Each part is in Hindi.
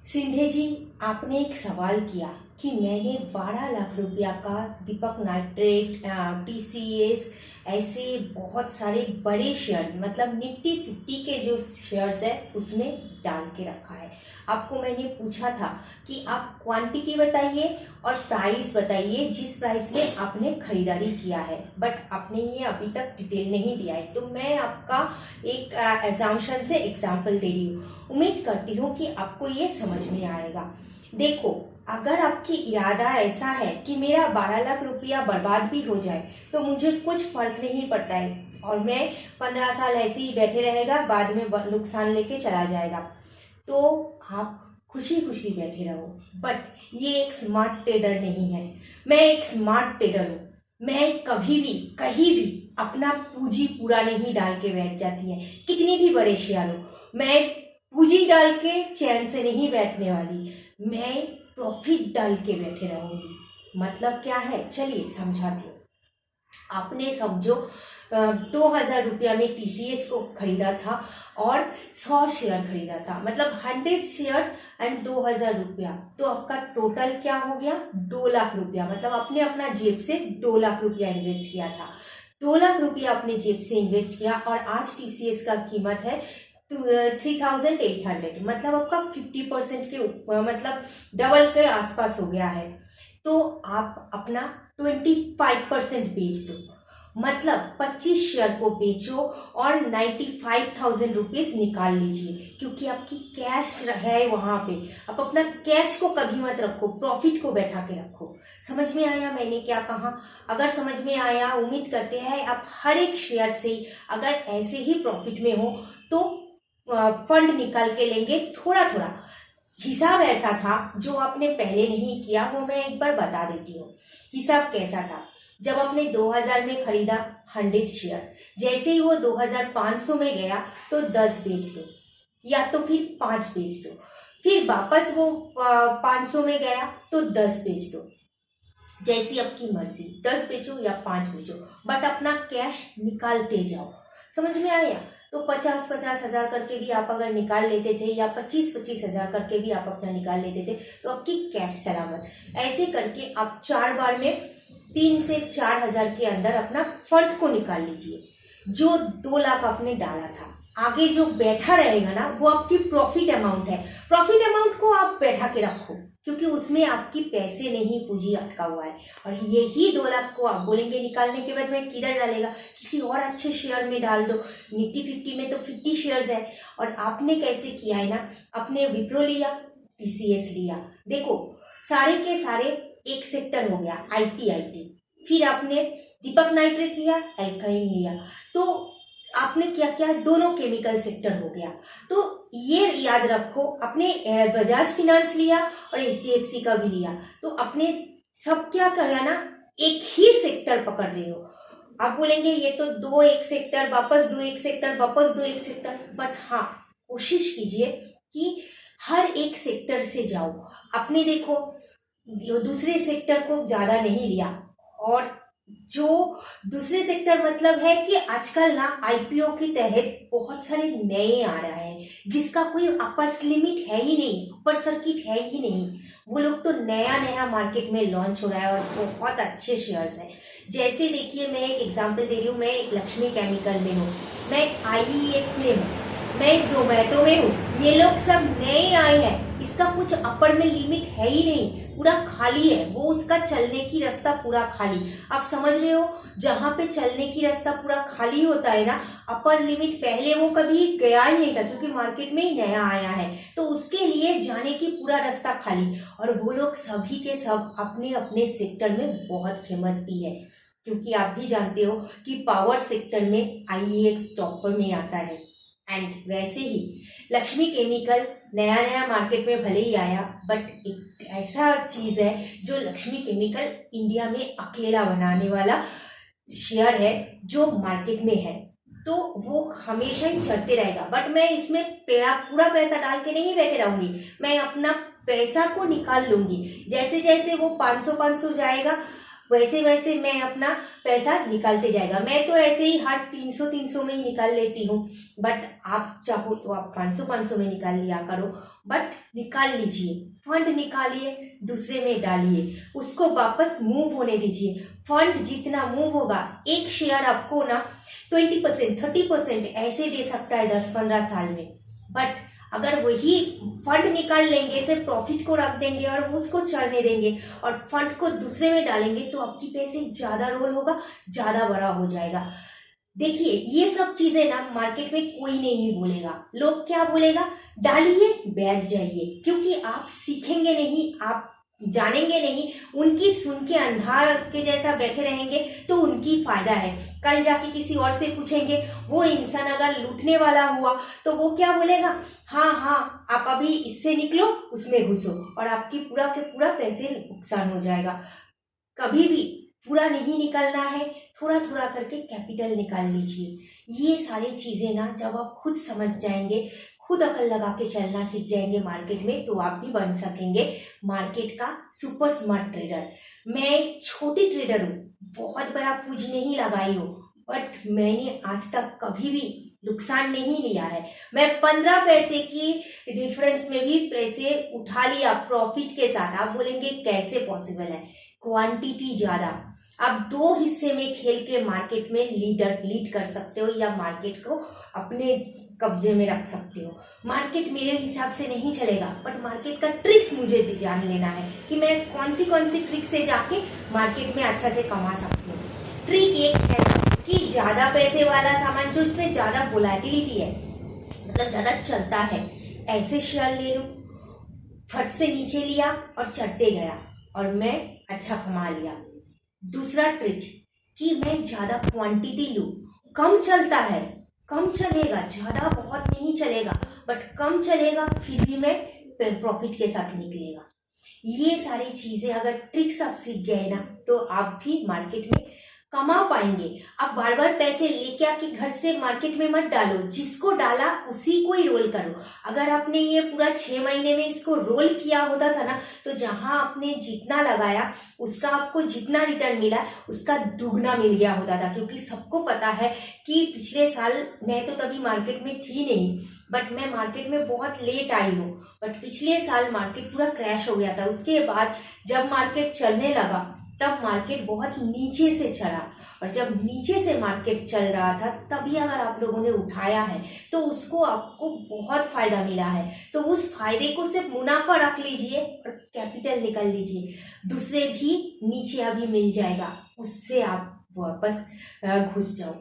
सिंधे जी, आपने एक सवाल किया कि मैंने 12 लाख रुपया का दीपक नाइट्रेट, टीसीएस, ऐसे बहुत सारे बड़े शेयर मतलब निफ्टी 50 के जो शेयर्स है उसमें डाल के रखा है। आपको मैंने पूछा था कि आप क्वांटिटी बताइए और प्राइस बताइए जिस प्राइस में आपने खरीदारी किया है, बट आपने ये अभी तक डिटेल नहीं दिया है। तो मैं आपका एक एग्जाम्पशन से एग्जाम्पल दे रही हूँ। उम्मीद करती हूँ कि आपको ये समझ में आएगा। देखो, अगर आपकी इरादा ऐसा है कि मेरा 12 लाख रुपया बर्बाद भी हो जाए तो मुझे कुछ फर्क नहीं पड़ता है और मैं 15 साल ऐसे ही बैठे रहेगा, बाद में नुकसान लेके चला जाएगा, तो आप खुशी खुशी बैठे रहो। बट ये एक स्मार्ट ट्रेडर नहीं है। मैं एक स्मार्ट ट्रेडर हूँ। मैं कभी भी कहीं भी अपना पूंजी पूरा नहीं डाल के बैठ जाती है, कितनी भी बड़े शेयर हो। मैं पूंजी डाल के चैन से नहीं बैठने वाली, मैं प्रॉफिट डाल के बैठे रहूंगी। मतलब क्या है, चलिए समझाती हूँ। आपने समझो 2,000 रुपया में टीसीएस को खरीदा था और 100 शेयर खरीदा था, मतलब 100 शेयर एंड 2,000 रुपया, तो आपका टोटल क्या हो गया? 2 लाख रुपया। मतलब आपने अपना जेब से 2 लाख रुपया इन्वेस्ट किया था। 2 लाख रुपया अपने जेब से इन्वेस्ट किया और आज टीसीएस का कीमत है 3,800, मतलब आपका 50% के ऊपर, मतलब डबल के आसपास हो गया है। तो आप अपना 25% बेच दो, मतलब 25 शेयर को बेचो और 95,000 रुपीज निकाल लीजिए, क्योंकि आपकी कैश है वहां पे। आप अपना कैश को कभी मत रखो, प्रॉफिट को बैठा के रखो। समझ में आया मैंने क्या कहा? अगर समझ में आया, उम्मीद करते हैं आप हर एक शेयर से अगर ऐसे ही प्रॉफिट में हो तो फंड निकाल के लेंगे थोड़ा थोड़ा। हिसाब ऐसा था जो आपने पहले नहीं किया, वो मैं एक बार बता देती हूँ। हिसाब कैसा था? जब आपने 2000 में खरीदा 100 शेयर, जैसे ही वो 2500 में गया तो 10 बेच दो या तो फिर 5 बेच दो। फिर वापस वो 500 में गया तो 10 बेच दो। जैसी आपकी मर्जी, 10 बेचो या 5 बेचो, बट अपना कैश निकालते जाओ। समझ में आया? तो 50-50 हजार करके भी आप अगर निकाल लेते थे या 25-25 हजार करके भी आप अपना निकाल लेते थे तो आपकी कैश सलामत। ऐसे करके आप 4 बार में 3 से 4 हजार के अंदर अपना फंड को निकाल लीजिए। जो 2 लाख आपने डाला था, आगे जो बैठा रहेगा ना वो आपकी प्रॉफिट अमाउंट है। प्रॉफिट अमाउंट को आप बैठा के रखो, क्योंकि उसमें आपकी पैसे नहीं, पूंजी अटका हुआ है। और यही 2 लाख को आप बोलेंगे निकालने के बाद में किधर डालेगा? किसी और अच्छे शेयर में डाल दो। निफ्टी 50 में तो 50 शेयर्स है। और आपने कैसे किया है ना, अपने विप्रो लिया, टीसीएस लिया। देखो, सारे के सारे एक सेक्टर हो गया, आईटी। फिर आपने दीपक नाइट्रेट लिया, एल्काइन लिया, तो आपने क्या किया? दोनों केमिकल सेक्टर हो गया। तो ये याद रखो, अपने बजाज फिनांस लिया और एचडीएफसी का भी लिया, तो अपने सब क्या करा ना, एक ही सेक्टर पकड़ रहे हो। आप बोलेंगे ये तो दो एक सेक्टर, वापस दो एक सेक्टर, वापस दो एक सेक्टर, बट हाँ, कोशिश कीजिए कि हर एक सेक्टर से जाओ। आपने देखो दूसरे सेक्टर को ज्यादा नहीं लिया, और जो दूसरे सेक्टर मतलब है कि आजकल ना आईपीओ के तहत बहुत सारे नए आ रहे हैं जिसका कोई अपर लिमिट है ही नहीं, अपर सर्किट है ही नहीं। वो लोग तो नया नया मार्केट में लॉन्च हो रहा है और बहुत अच्छे शेयर्स हैं। जैसे देखिए, मैं एक एग्जांपल दे रही हूँ। मैं एक लक्ष्मी केमिकल में हूँ, मैं आईईएक्स में हूँ, मैं जोमेटो में हूँ। ये लोग सब नए आए हैं, इसका कुछ अपर में लिमिट है ही नहीं, पूरा खाली है वो, उसका चलने की रास्ता पूरा खाली। आप समझ रहे हो, जहां पे चलने की रास्ता पूरा खाली होता है ना, अपर लिमिट पहले वो कभी गया ही नहीं था, क्योंकि मार्केट में ही नया आया है, तो उसके लिए जाने की पूरा रास्ता खाली। और वो लोग सभी के सब अपने अपने सेक्टर में बहुत फेमस भी है, क्योंकि आप भी जानते हो कि पावर सेक्टर में आईईएक्स टॉपर में आता है। एंड वैसे ही लक्ष्मी केमिकल नया नया मार्केट में भले ही आया, बट एक ऐसा चीज है जो लक्ष्मी केमिकल इंडिया में अकेला बनाने वाला शेयर है जो मार्केट में है, तो वो हमेशा ही चढ़ते रहेगा। बट मैं इसमें पूरा पैसा डाल के नहीं बैठे रहूंगी, मैं अपना पैसा को निकाल लूंगी। जैसे जैसे वो 500 500 जाएगा, वैसे वैसे मैं अपना पैसा निकालते जाएगा। मैं तो ऐसे ही हर 300 में ही निकाल लेती हूँ, बट आप चाहो तो आप 500 में निकाल लिया करो, बट निकाल लीजिए। फंड निकालिए, दूसरे में डालिए, उसको वापस मूव होने दीजिए। फंड जितना मूव होगा, एक शेयर आपको ना 20% 30% ऐसे दे सकता है 10-15 साल में, बट अगर वही फंड निकाल लेंगे, सिर्फ प्रॉफिट को रख देंगे और उसको चढ़ने देंगे और फंड को दूसरे में डालेंगे, तो आपकी पैसे ज्यादा रोल होगा, ज्यादा बड़ा हो जाएगा। देखिए, ये सब चीजें ना मार्केट में कोई नहीं बोलेगा। लोग क्या बोलेगा, डालिए बैठ जाइए, क्योंकि आप सीखेंगे नहीं, आप जानेंगे नहीं, उनकी सुन के अंधा के जैसा बैठे रहेंगे तो उनकी फायदा है। कल जाके किसी और से पूछेंगे, वो इंसान अगर लूटने वाला हुआ तो वो क्या बोलेगा, हाँ हाँ आप अभी इससे निकलो, उसमें घुसो, और आपकी पूरा के पूरा पैसे नुकसान हो जाएगा। कभी भी पूरा नहीं निकलना है, थोड़ा थोड़ा करके कैपिटल निकाल लीजिए। ये सारी चीजें ना जब आप खुद समझ जाएंगे, खुद अकल लगा के चलना सीख जाएंगे मार्केट में, तो आप भी बन सकेंगे मार्केट का सुपर स्मार्ट ट्रेडर। मैं छोटी ट्रेडर हूँ, बहुत बड़ा पूंजी नहीं लगाई हूँ, बट मैंने आज तक कभी भी नुकसान नहीं लिया है। मैं 15 पैसे की डिफरेंस में भी पैसे उठा लिया प्रॉफिट के साथ। आप बोलेंगे कैसे पॉसिबल है, क्वांटिटी ज्यादा। आप 2 हिस्से में खेल के मार्केट में लीड कर सकते हो, या मार्केट को अपने कब्जे में रख सकते हो। मार्केट मेरे हिसाब से नहीं चलेगा, बट मार्केट का ट्रिक्स मुझे जान लेना है कि मैं कौन सी ट्रिक से जाके मार्केट में अच्छा से कमा सकती हूँ। ट्रिक एक है कि ज्यादा पैसे वाला सामान, जो इसमें ज्यादा वोलेटिलिटी है, मतलब ज्यादा चलता है, ऐसे शेयर ले लो, फट से नीचे लिया और चढ़ते गया और मैं अच्छा कमा लिया। दूसरा ट्रिक कि मैं ज्यादा क्वांटिटी लूं, कम चलता है, कम चलेगा, ज्यादा बहुत नहीं चलेगा, बट कम चलेगा, फिर भी मैं प्रॉफिट के साथ निकलेगा। ये सारी चीजें अगर ट्रिक्स आप सीख गए ना, तो आप भी मार्केट में कमा पाएंगे। आप बार बार पैसे लेके आके घर से मार्केट में मत डालो, जिसको डाला उसी को ही रोल करो। अगर आपने ये पूरा 6 महीने में इसको रोल किया होता था ना, तो जहां आपने जितना लगाया उसका आपको जितना रिटर्न मिला उसका दुगना मिल गया होता था। क्योंकि सबको पता है कि पिछले साल मैं तो तभी मार्केट में थी नहीं, बट मैं मार्केट में बहुत लेट आई हूँ, बट पिछले साल मार्केट पूरा क्रैश हो गया था। उसके बाद जब मार्केट चलने लगा तब मार्केट बहुत नीचे से चला, और जब नीचे से मार्केट चल रहा था तभी अगर आप लोगों ने उठाया है तो उसको आपको बहुत फायदा मिला है। तो उस फायदे को सिर्फ मुनाफा रख लीजिए और कैपिटल निकाल लीजिए, दूसरे भी नीचे अभी मिल जाएगा, उससे आप वापस घुस जाओ।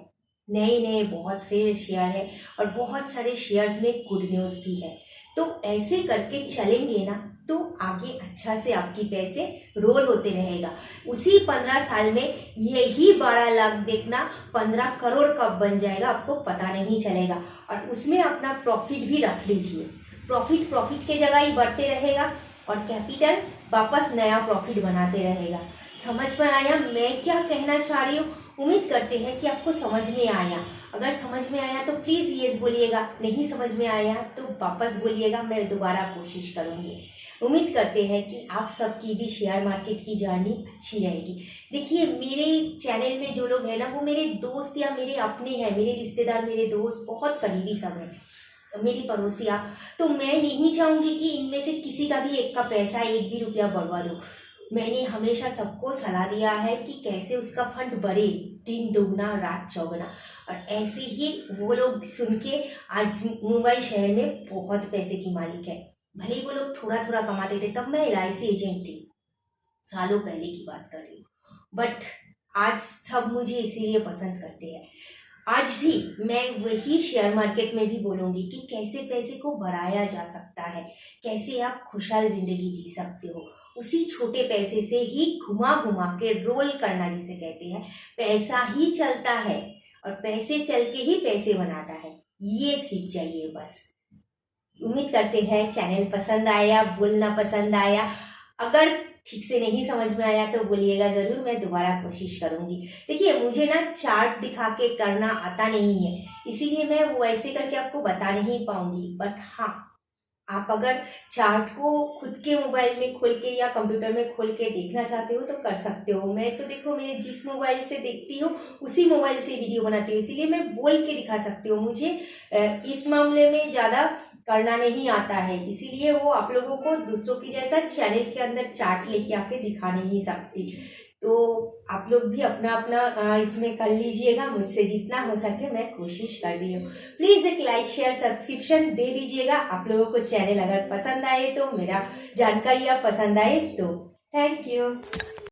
नए बहुत से शेयर है और बहुत सारे शेयर्स में गुड न्यूज भी है। तो ऐसे करके चलेंगे ना तो आगे अच्छा से आपकी पैसे रोल होते रहेगा। उसी 15 साल में यही 12 लाख देखना 15 करोड़ कब बन जाएगा आपको पता नहीं चलेगा। और उसमें अपना प्रॉफिट भी रख लीजिए, प्रॉफिट के जगह ही बढ़ते रहेगा और कैपिटल वापस नया प्रॉफिट बनाते रहेगा। समझ में आया मैं क्या कहना चाह रही हूँ? उम्मीद करते हैं कि आपको समझ में आया। अगर समझ में आया तो प्लीज यस बोलिएगा, नहीं समझ में आया तो वापस बोलिएगा, मैं दोबारा कोशिश करूंगी। उम्मीद करते हैं कि आप सबकी भी शेयर मार्केट की जर्नी अच्छी रहेगी। देखिए, मेरे चैनल में जो लोग हैं ना, वो मेरे दोस्त या मेरे अपने हैं, मेरे रिश्तेदार, मेरे दोस्त, बहुत करीबी सब हैं, मेरी पड़ोसियाँ। तो मैं नहीं चाहूंगी कि इनमें से किसी का भी एक का पैसा, एक भी रुपया बर्बाद हो। मैंने हमेशा सबको सलाह दिया है कि कैसे उसका फंड बढ़े, दिन दुगना रात चौगुना। और ऐसे ही वो लोग सुन के आज मुंबई शहर में बहुत पैसे की मालिक है। भले ही वो लोग थोड़ा थोड़ा कमाते थे, तब मैं LIC एजेंट थी, सालों पहले की बात कर रही हूँ, बट आज सब मुझे इसीलिए पसंद करते हैं। आज भी मैं वही शेयर मार्केट में भी बोलूंगी कि कैसे पैसे को बढ़ाया जा सकता है, कैसे आप खुशहाल जिंदगी जी सकते हो। उसी छोटे पैसे से ही घुमा घुमा के रोल करना जिसे कहते हैं, पैसा ही चलता है और पैसे चल के ही पैसे बनाता है, ये सीख जाइए बस। उम्मीद करते हैं चैनल पसंद आया, बोलना पसंद आया। अगर ठीक से नहीं समझ में आया तो बोलिएगा जरूर, मैं दोबारा कोशिश करूंगी। देखिए, मुझे ना चार्ट दिखा के करना आता नहीं है, इसीलिए मैं वो ऐसे करके आपको बता नहीं पाऊंगी, बट हाँ, आप अगर चार्ट को खुद के मोबाइल में खोल के या कंप्यूटर में खोल के देखना चाहते हो तो कर सकते हो। मैं तो देखो मेरे जिस मोबाइल से देखती हूँ उसी मोबाइल से वीडियो बनाती हूँ, इसीलिए मैं बोल के दिखा सकती हूँ। मुझे इस मामले में ज़्यादा करना नहीं आता है, इसीलिए वो आप लोगों को दूसरों की जैसा चैनल के अंदर चार्ट लेके आके दिखा नहीं सकती। तो आप लोग भी अपना अपना इसमें कर लीजिएगा, मुझसे जितना हो सके मैं कोशिश कर रही हूँ। प्लीज़ एक लाइक शेयर सब्सक्रिप्शन दे दीजिएगा। आप लोगों को चैनल अगर पसंद आए तो, मेरा जानकारियाँ पसंद आए तो। Thank you.